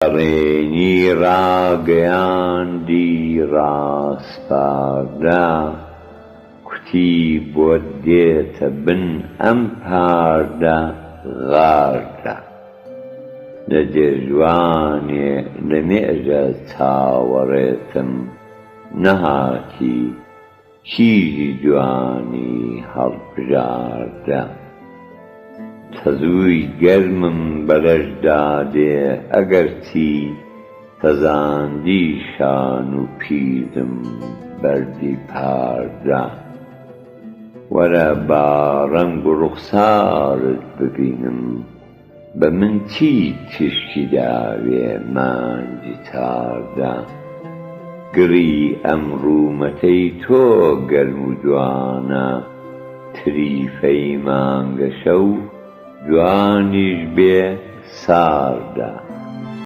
ڕێنی ڕاگەیاندی ڕاستپاردا، کوتی بۆت دێتە بن ئەم پاردا غاردا. لە جوانێ لەمێژە چاوەڕێتم نەهاتی، کیژی جوانی هەڵبژاردا. تەزووی گەرمم بەلەشدا دێ ئەگەرچی تەزاندی شان و پیرم بەردی پاردا. وەرە با ڕەنگ و ڕوخسارت ببینم، بە من چی تشکی داوێ مانگی تاردا. گڕی ئەم ڕوومەتەی تۆ گەرم و جوانە، تریفەی مانگە شەو جوانیش بێ ساردا.